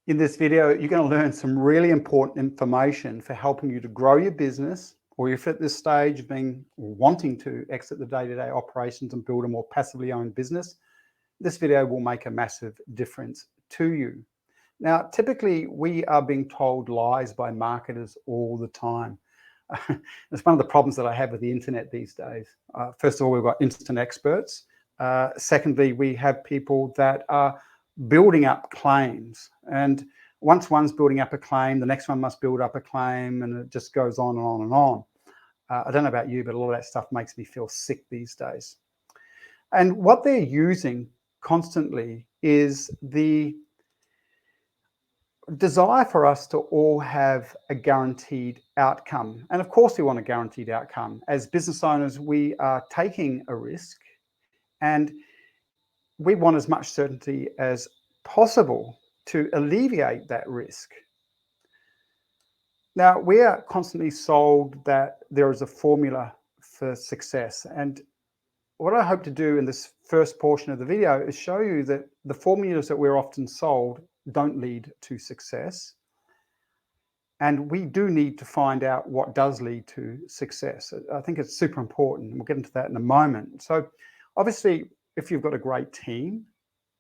In this video, you're going to learn some really important information for helping you to grow your business, or if at this stage of being or wanting to exit the day-to-day operations and build a more passively owned business, this video will make a massive difference to you. Now, typically we are being told lies by marketers all the time. It's one of the problems that I have with the internet these days. First of all, we've got instant experts. Secondly, we have people that are building up claims, and once one's building up a claim, the next one must build up a claim, and it just goes on and on and on. I don't know about you, but a lot of that stuff makes me feel sick these days. And what they're using constantly is the desire for us to all have a guaranteed outcome. And of course we want a guaranteed outcome. As business owners, we are taking a risk, and we want as much certainty as possible to alleviate that risk. Now, we are constantly sold that there is a formula for success. And what I hope to do in this first portion of the video is show you that the formulas that we're often sold don't lead to success. And we do need to find out what does lead to success. I think it's super important. We'll get into that in a moment. So obviously, if you've got a great team,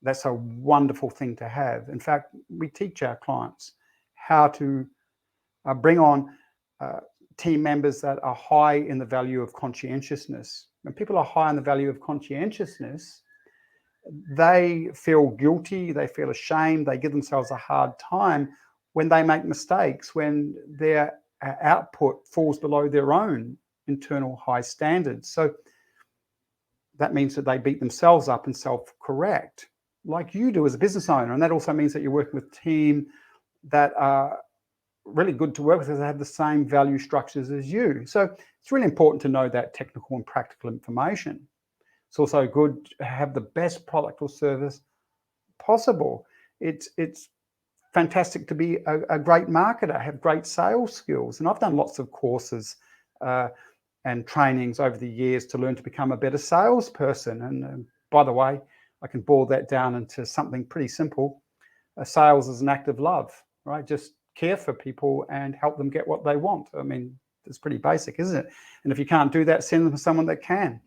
that's a wonderful thing to have. In fact, we teach our clients how to bring on team members that are high in the value of conscientiousness. When people are high in the value of conscientiousness, they feel guilty, they feel ashamed, they give themselves a hard time when they make mistakes, when their output falls below their own internal high standards. So that means that they beat themselves up and self-correct, like you do as a business owner. And that also means that you're working with a team that are really good to work with because they have the same value structures as you. So it's really important to know that technical and practical information. It's also good to have the best product or service possible. It's fantastic to be a great marketer, have great sales skills. And I've done lots of courses and trainings over the years to learn to become a better salesperson. And by the way, I can boil that down into something pretty simple. Sales is an act of love, right? Just care for people and help them get what they want. I mean, it's pretty basic, isn't it? And if you can't do that, send them to someone that can.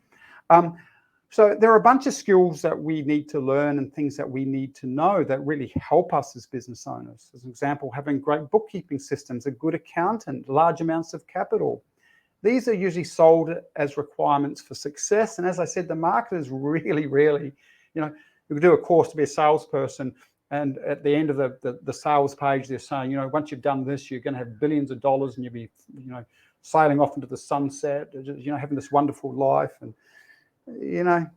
So there are a bunch of skills that we need to learn and things that we need to know that really help us as business owners. As an example, having great bookkeeping systems, a good accountant, large amounts of capital. These are usually sold as requirements for success. And as I said, the marketers really, you can do a course to be a salesperson, and at the end of the sales page, they're saying, once you've done this, you're going to have billions of dollars and you'll be, sailing off into the sunset, having this wonderful life. And,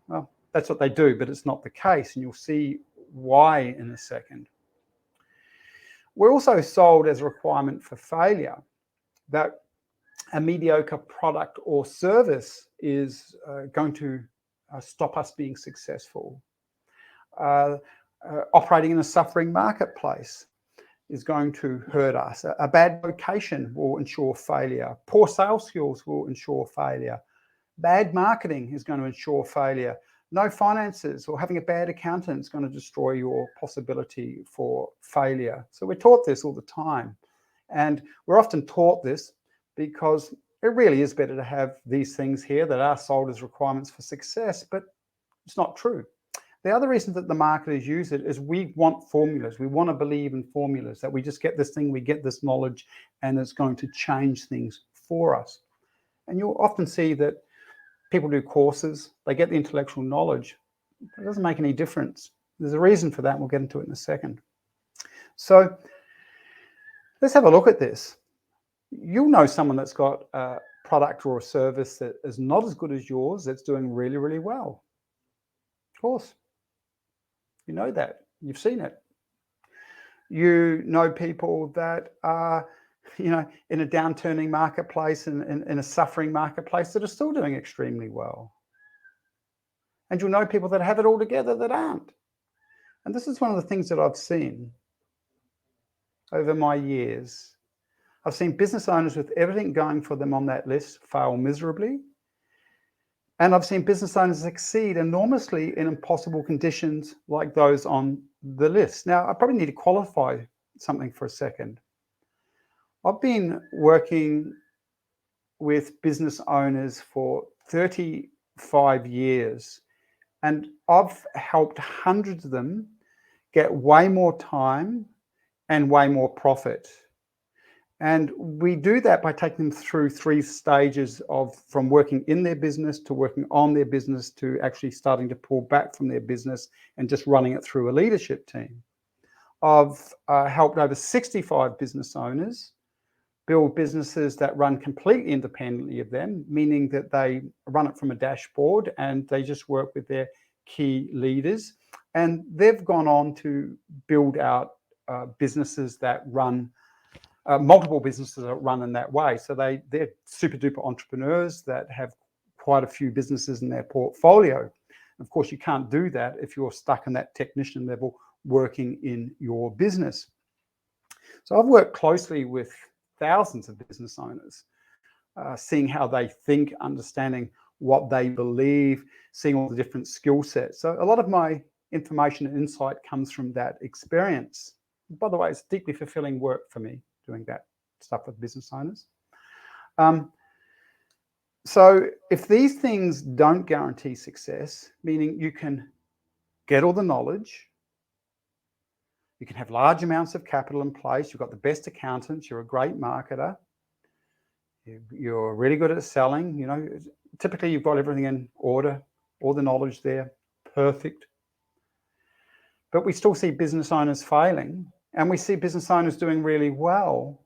well, that's what they do, but it's not the case. And you'll see why in a second. We're also sold as a requirement for failure that a mediocre product or service is going to stop us being successful. Operating in a suffering marketplace is going to hurt us. A bad location will ensure failure. Poor sales skills will ensure failure. Bad marketing is going to ensure failure. No finances or having a bad accountant is going to destroy your possibility for failure. So we're taught this all the time. And we're often taught this because it really is better to have these things here that are sold as requirements for success, but it's not true. The other reason that the marketers use it is we want formulas. We want to believe in formulas, that we just get this thing, we get this knowledge, and it's going to change things for us. And you'll often see that people do courses, they get the intellectual knowledge, but it doesn't make any difference. There's a reason for that, and we'll get into it in a second. So let's have a look at this. You'll know someone that's got a product or a service that is not as good as yours, that's doing really, really well. Of course. You know that. You've seen it. You know people that are, in a downturning marketplace and in a suffering marketplace that are still doing extremely well. And you'll know people that have it all together that aren't. And this is one of the things that I've seen over my years. I've seen business owners with everything going for them on that list fail miserably. And I've seen business owners succeed enormously in impossible conditions like those on the list. Now, I probably need to qualify something for a second. I've been working with business owners for 35 years, and I've helped hundreds of them get way more time and way more profit. And we do that by taking them through 3 stages from working in their business to working on their business to actually starting to pull back from their business and just running it through a leadership team. I've helped over 65 business owners build businesses that run completely independently of them, meaning that they run it from a dashboard and they just work with their key leaders. And they've gone on to build out businesses that run multiple businesses that run in that way. So they're super duper entrepreneurs that have quite a few businesses in their portfolio. Of course, you can't do that if you're stuck in that technician level working in your business. So I've worked closely with thousands of business owners, seeing how they think, understanding what they believe, seeing all the different skill sets. So a lot of my information and insight comes from that experience. By the way, it's deeply fulfilling work for me, doing that stuff with business owners. So if these things don't guarantee success, meaning you can get all the knowledge, you can have large amounts of capital in place, you've got the best accountants, you're a great marketer, you're really good at selling, you know, typically you've got everything in order, all the knowledge there, perfect. But we still see business owners failing, and we see business owners doing really well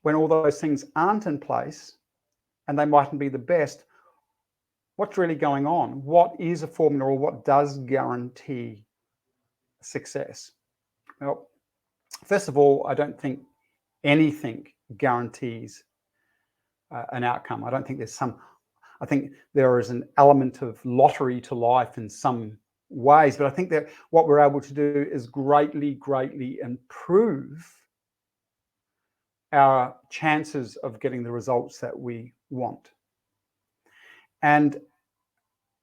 when all those things aren't in place and they mightn't be the best. What's really going on? What is a formula, or what does guarantee success? Well, first of all, I don't think anything guarantees an outcome. I don't think I think there is an element of lottery to life in some ways, but I think that what we're able to do is greatly, greatly improve our chances of getting the results that we want. And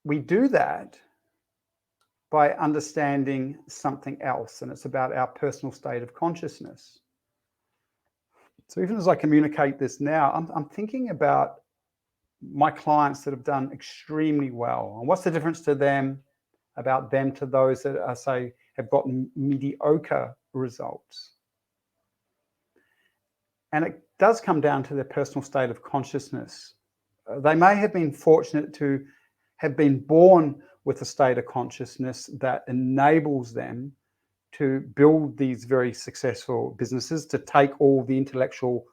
we do that by understanding something else, and it's about our personal state of consciousness. So even as I communicate this now, I'm thinking about my clients that have done extremely well, and what's the difference to them about them to those that I say have gotten mediocre results. And it does come down to their personal state of consciousness. They may have been fortunate to have been born with a state of consciousness that enables them to build these very successful businesses, to take all the intellectual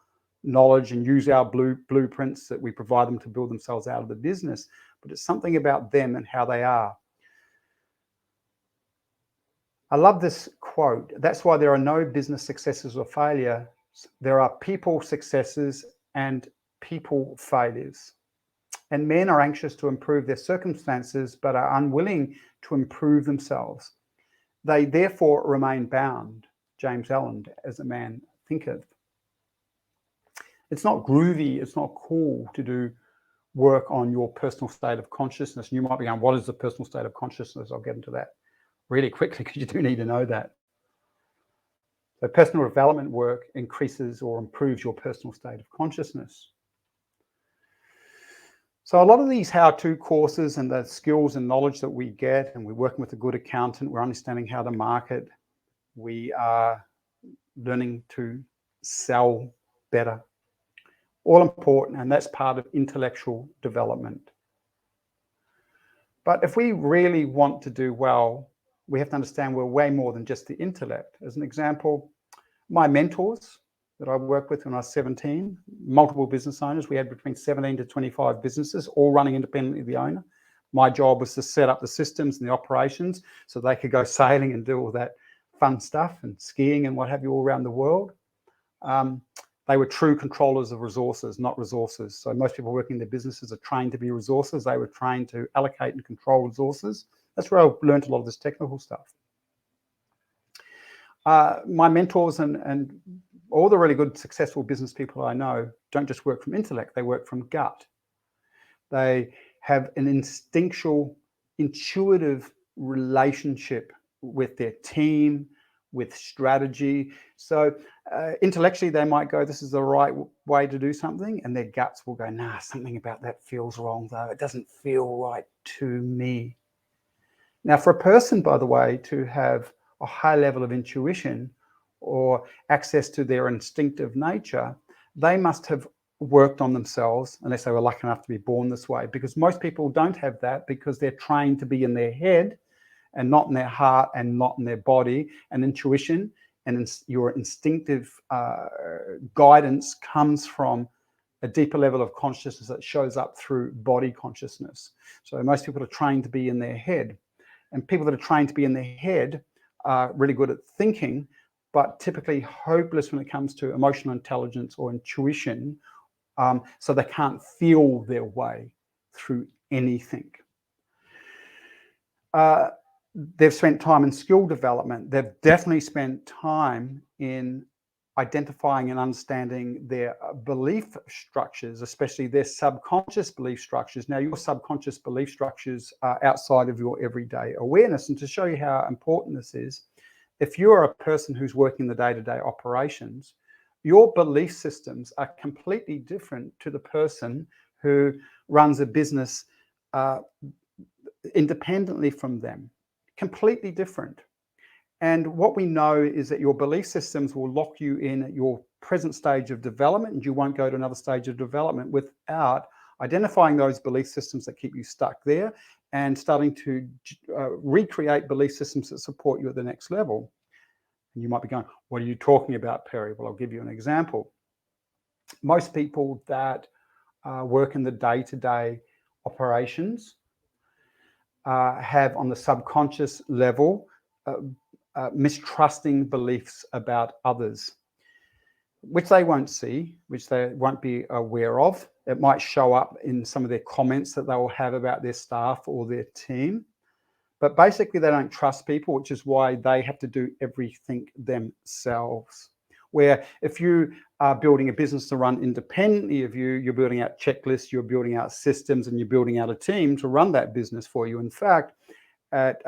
knowledge and use our blueprints that we provide them to build themselves out of the business. But it's something about them and how they are. I love this quote. That's why there are no business successes or failure. There are people successes and people failures. And men are anxious to improve their circumstances, but are unwilling to improve themselves. They therefore remain bound. James Allen, as a man thinketh. It's not groovy, it's not cool to do work on your personal state of consciousness. And you might be going, what is the personal state of consciousness? I'll get into that really quickly because you do need to know that. So personal development work increases or improves your personal state of consciousness. So a lot of these how-to courses and the skills and knowledge that we get, and we're working with a good accountant, we're understanding how to market, we are learning to sell better. All important, and that's part of intellectual development. But if we really want to do well, we have to understand we're way more than just the intellect. As an example, my mentors that I worked with when I was 17, multiple business owners, we had between 17 to 25 businesses, all running independently of the owner. My job was to set up the systems and the operations so they could go sailing and do all that fun stuff and skiing and what have you all around the world. They were true controllers of resources, not resources. So most people working in their businesses are trained to be resources. They were trained to allocate and control resources. That's where I learned a lot of this technical stuff. My mentors and all the really good, successful business people I know don't just work from intellect, they work from gut. They have an instinctual, intuitive relationship with their team, with strategy. So intellectually, they might go, this is the right way to do something. And their guts will go, nah, something about that feels wrong, though. It doesn't feel right to me. Now, for a person, by the way, to have a high level of intuition or access to their instinctive nature, they must have worked on themselves, unless they were lucky enough to be born this way, because most people don't have that because they're trained to be in their head and not in their heart and not in their body. And intuition and your instinctive guidance comes from a deeper level of consciousness that shows up through body consciousness. So most people are trained to be in their head. And people that are trained to be in their head are really good at thinking, but typically hopeless when it comes to emotional intelligence or intuition. So they can't feel their way through anything. They've spent time in skill development. They've definitely spent time in identifying and understanding their belief structures, especially their subconscious belief structures. Now, your subconscious belief structures are outside of your everyday awareness. And to show you how important this is, if you're a person who's working the day-to-day operations, your belief systems are completely different to the person who runs a business independently from them. Completely different. And what we know is that your belief systems will lock you in at your present stage of development, and you won't go to another stage of development without identifying those belief systems that keep you stuck there and starting to recreate belief systems that support you at the next level. And you might be going, what are you talking about, Perry? Well, I'll give you an example. Most people that work in the day-to-day operations have on the subconscious level mistrusting beliefs about others, which they won't see, which they won't be aware of. It might show up in some of their comments that they will have about their staff or their team. But basically, they don't trust people, which is why they have to do everything themselves. Where if you are building a business to run independently of you, you're building out checklists, you're building out systems, and you're building out a team to run that business for you. In fact, at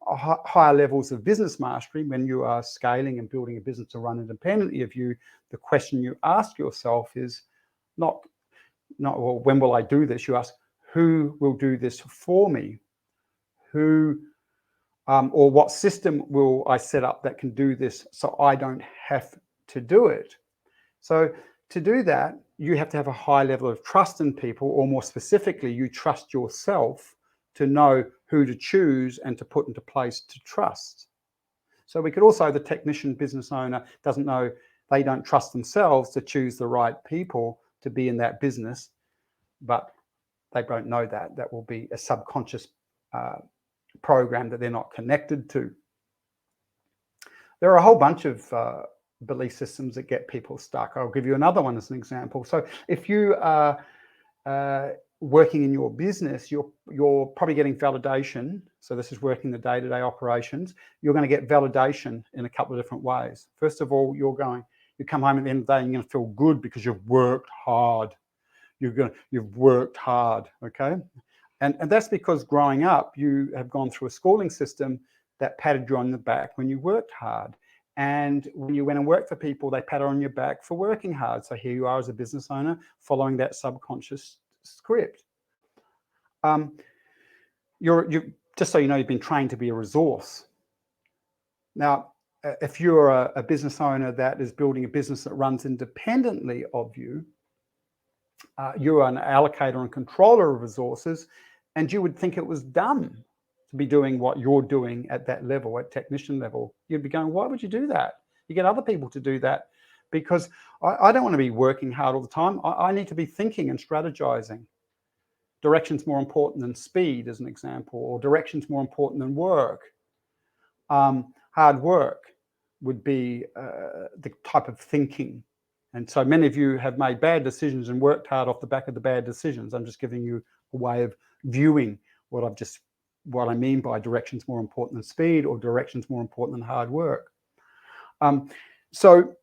higher levels of business mastery, when you are scaling and building a business to run independently of you, the question you ask yourself is not well, when will I do this? You ask, who will do this for me? Who or what system will I set up that can do this so I don't have to do it? So to do that, you have to have a high level of trust in people, or more specifically, you trust yourself to know who to choose and to put into place to trust. So we could also, the technician business owner doesn't know, they don't trust themselves to choose the right people to be in that business, but they don't know that. That will be a subconscious program that they're not connected to. There are a whole bunch of belief systems that get people stuck. I'll give you another one as an example. So if you are working in your business, you're probably getting validation. So this is working the day-to-day operations. You're going to get validation in a couple of different ways. First of all, you come home at the end of the day and you're going to feel good because you've worked hard. You've worked hard, okay? And that's because growing up, you have gone through a schooling system that patted you on the back when you worked hard. And when you went and worked for people, they pat on your back for working hard. So here you are as a business owner following that subconscious script. Just so you know, you've been trained to be a resource. Now, if you're a business owner that is building a business that runs independently of you, you're an allocator and controller of resources, and you would think it was dumb to be doing what you're doing at that level, at technician level. You'd be going, why would you do that? You get other people to do that, because I don't want to be working hard all the time. I need to be thinking and strategizing. Direction's more important than speed, as an example, or direction's more important than work. Hard work would be the type of thinking. And so many of you have made bad decisions and worked hard off the back of the bad decisions. I'm just giving you a way of viewing what I mean by direction's more important than speed, or direction's more important than hard work. So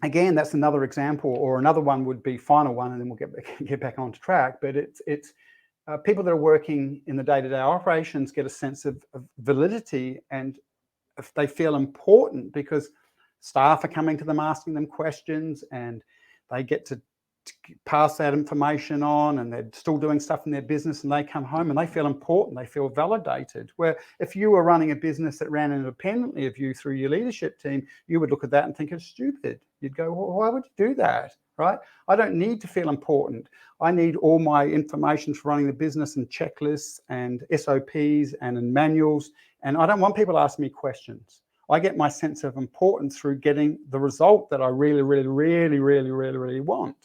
again, that's another example, or another one would be, final one, and then we'll get back on track. But it's people that are working in the day-to-day operations get a sense of validity and if they feel important because staff are coming to them asking them questions, and they get to pass that information on, and they're still doing stuff in their business, and they come home and they feel important, they feel validated. Where if you were running a business that ran independently of you through your leadership team, you would look at that and think it's stupid. You'd go, well, why would you do that? Right? I don't need to feel important. I need all my information for running the business and checklists and SOPs and in manuals, and I don't want people to ask me questions. I get my sense of importance through getting the result that I really want.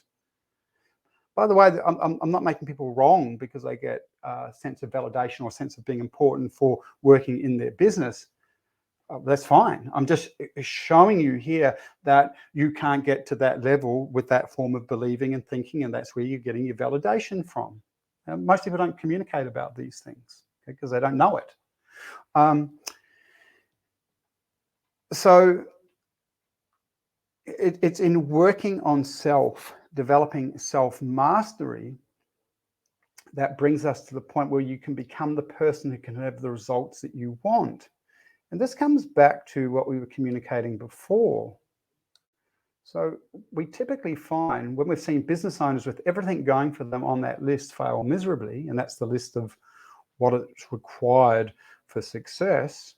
By the way, I'm not making people wrong because they get a sense of validation or a sense of being important for working in their business. That's fine. I'm just showing you here that you can't get to that level with that form of believing and thinking, and that's where you're getting your validation from. Most people don't communicate about these things because they don't know it. So it's in working on self, developing self-mastery, that brings us to the point where you can become the person who can have the results that you want. And this comes back to what we were communicating before. So we typically find when we've seen business owners with everything going for them on that list fail miserably, and that's the list of what is required for success,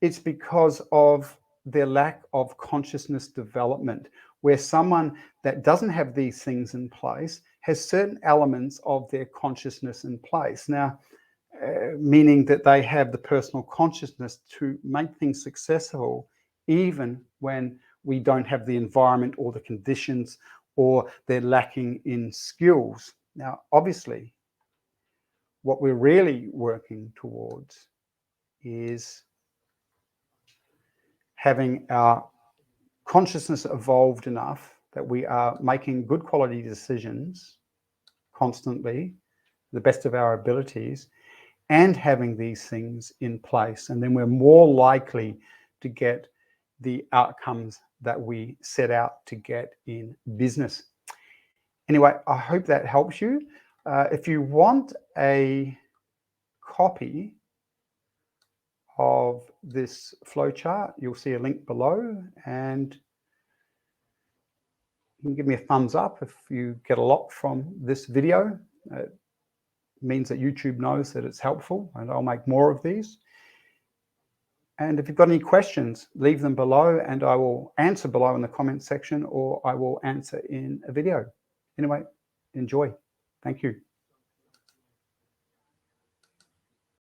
it's because of their lack of consciousness development, where someone that doesn't have these things in place has certain elements of their consciousness in place. Now, meaning that they have the personal consciousness to make things successful, even when we don't have the environment or the conditions, or they're lacking in skills. Now, obviously, what we're really working towards is having our consciousness evolved enough that we are making good quality decisions constantly, the best of our abilities, and having these things in place. And then we're more likely to get the outcomes that we set out to get in business. Anyway, I hope that helps you. If you want a copy of this flowchart, you'll see a link below, and you can give me a thumbs up if you get a lot from this video. It means that YouTube knows that it's helpful, and I'll make more of these. And if you've got any questions, leave them below, and I will answer below in the comment section, or I will answer in a video. Anyway, enjoy. Thank you.